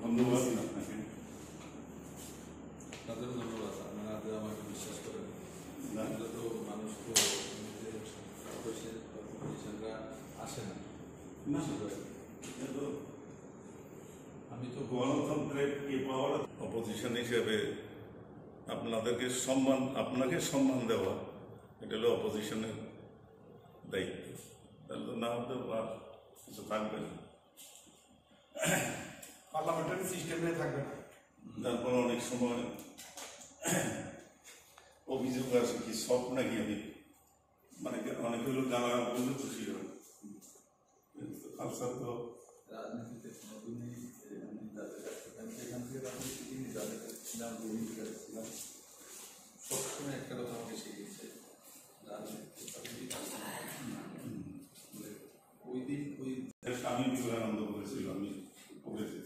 ধন্যবাদ আপনাকে। তাদেরও ধন্যবাদ, আপনারা আমাকে বিশ্বাস করেন। তো মানুষ তো পলিটিশিয়ানরা আসে না। আমি তো গণতন্ত্রের পাওয়ার অপোজিশন হিসেবে আপনাকে সম্মান দেওয়া, এটা হলো অপোজিশনের দায়িত্ব। তাহলে তো না হতে কিছু থাকবে না, পার্লামেন্টারি সিস্টেমে থাকবে না। তারপর অনেক সময় অভিযোগ আসে কি সব নাকি আমি মানে অনেক হলো গালা বললে খুশি হয়, আলসার তো রাজনীতিতে কোনোদিনই আমি যাদের কাছে সেখান থেকে যাদের কাছে ছিলাম, ছিলাম, সবসময় একটা কথা আমাকে শিখিয়েছে, ওই দিন আমি বিবেকানন্দ করেছিল, আমি পড়েছি।